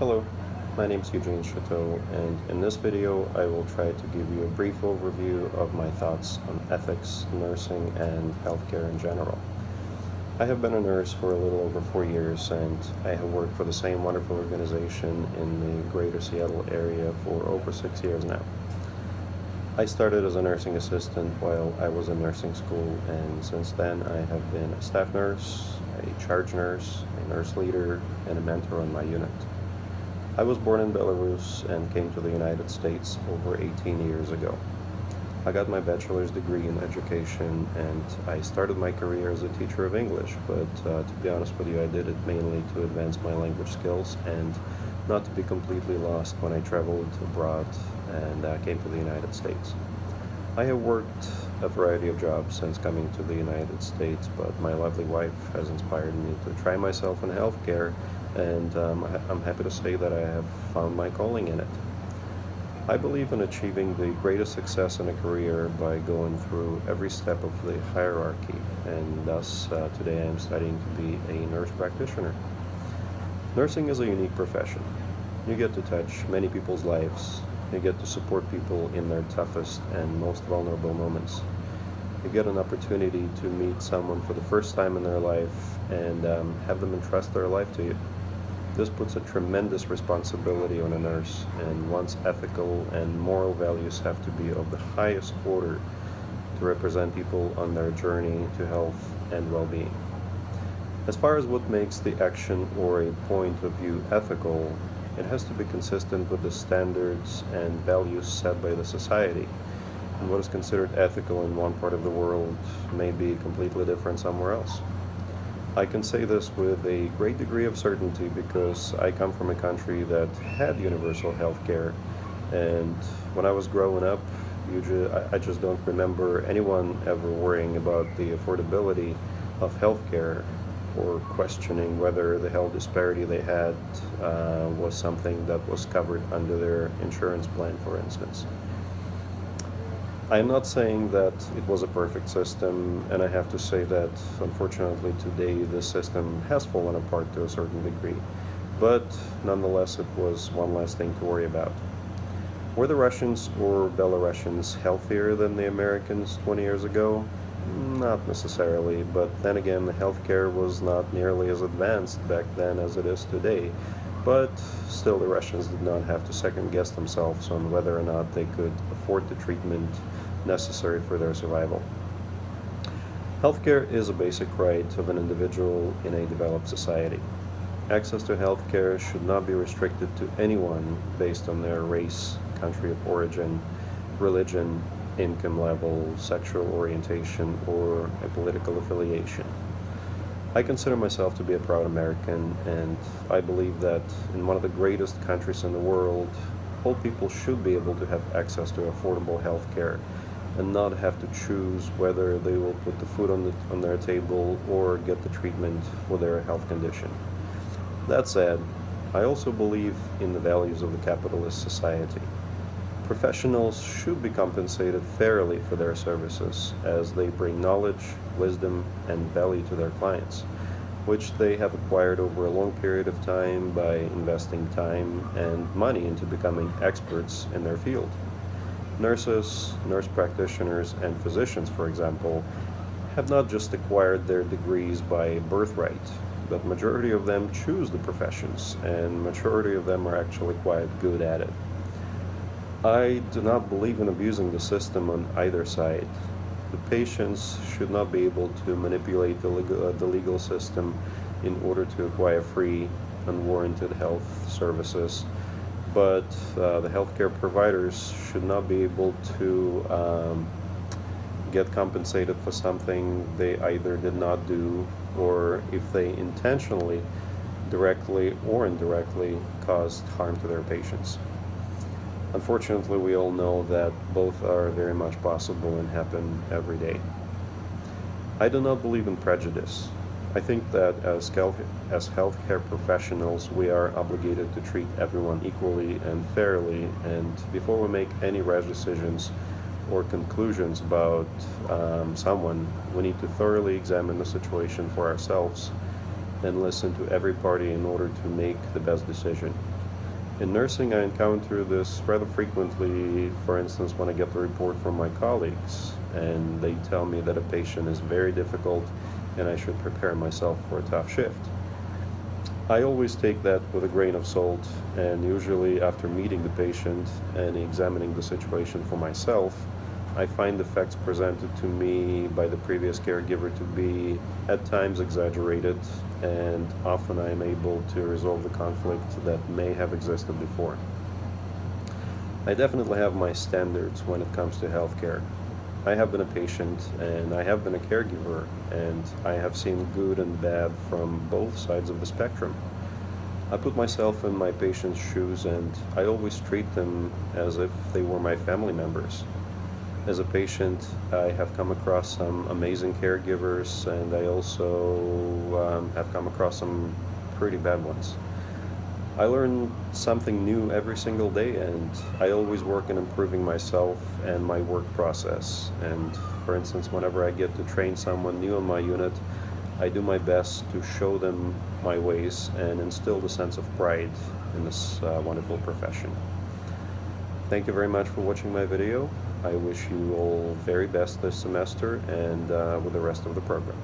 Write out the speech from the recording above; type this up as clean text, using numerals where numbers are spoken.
Hello, my name is Eugene Chateau, and in this video, I will try to give you a brief overview of my thoughts on ethics, nursing, and healthcare in general. I have been a nurse for a little over 4 years, and I have worked for the same wonderful organization in the greater Seattle area for over 6 years now. I started as a nursing assistant while I was in nursing school, and since then, I have been a staff nurse, a charge nurse, a nurse leader, and a mentor on my unit. I was born in Belarus and came to the United States over 18 years ago. I got my bachelor's degree in education and I started my career as a teacher of English, but to be honest with you, I did it mainly to advance my language skills and not to be completely lost when I traveled abroad and came to the United States. I have worked a variety of jobs since coming to the United States, but my lovely wife has inspired me to try myself in healthcare, and I'm happy to say that I have found my calling in it. I believe in achieving the greatest success in a career by going through every step of the hierarchy, and thus today I am studying to be a nurse practitioner. Nursing is a unique profession. You get to touch many people's lives. You get to support people in their toughest and most vulnerable moments. You get an opportunity to meet someone for the first time in their life and have them entrust their life to you. This puts a tremendous responsibility on a nurse, and one's ethical and moral values have to be of the highest order to represent people on their journey to health and well being. As far as what makes the action or a point of view ethical, it has to be consistent with the standards and values set by the society. And what is considered ethical in one part of the world may be completely different somewhere else. I can say this with a great degree of certainty because I come from a country that had universal health care, and when I was growing up, I just don't remember anyone ever worrying about the affordability of health care or questioning whether the health disparity they had was something that was covered under their insurance plan, for instance. I am not saying that it was a perfect system, and I have to say that unfortunately today this system has fallen apart to a certain degree, but nonetheless it was one less thing to worry about. Were the Russians or Belarusians healthier than the Americans 20 years ago? Not necessarily, but then again, healthcare was not nearly as advanced back then as it is today. But still, the Russians did not have to second guess themselves on whether or not they could afford the treatment necessary for their survival. Healthcare is a basic right of an individual in a developed society. Access to healthcare should not be restricted to anyone based on their race, country of origin, religion, income level, sexual orientation, or a political affiliation. I consider myself to be a proud American, and I believe that in one of the greatest countries in the world, all people should be able to have access to affordable health care and not have to choose whether they will put the food on their table or get the treatment for their health condition. That said, I also believe in the values of the capitalist society. Professionals should be compensated fairly for their services as they bring knowledge, wisdom, and value to their clients, which they have acquired over a long period of time by investing time and money into becoming experts in their field. Nurses, nurse practitioners, and physicians, for example, have not just acquired their degrees by birthright, but majority of them choose the professions, and majority of them are actually quite good at it. I do not believe in abusing the system on either side. The patients should not be able to manipulate the legal system in order to acquire free, unwarranted health services, but the healthcare providers should not be able to get compensated for something they either did not do or if they intentionally, directly or indirectly, caused harm to their patients. Unfortunately, we all know that both are very much possible and happen every day. I do not believe in prejudice. I think that as healthcare professionals, we are obligated to treat everyone equally and fairly, and before we make any rash decisions or conclusions about someone, we need to thoroughly examine the situation for ourselves and listen to every party in order to make the best decision. In nursing, I encounter this rather frequently, for instance, when I get the report from my colleagues and they tell me that a patient is very difficult and I should prepare myself for a tough shift. I always take that with a grain of salt, and usually after meeting the patient and examining the situation for myself, I find the facts presented to me by the previous caregiver to be at times exaggerated, and often I am able to resolve the conflict that may have existed before. I definitely have my standards when it comes to healthcare. I have been a patient and I have been a caregiver, and I have seen good and bad from both sides of the spectrum. I put myself in my patient's shoes and I always treat them as if they were my family members. As a patient, I have come across some amazing caregivers, and I also have come across some pretty bad ones. I learn something new every single day, and I always work on improving myself and my work process. And for instance, whenever I get to train someone new in my unit, I do my best to show them my ways and instill the sense of pride in this wonderful profession. Thank you very much for watching my video. I wish you all very best this semester and with the rest of the program.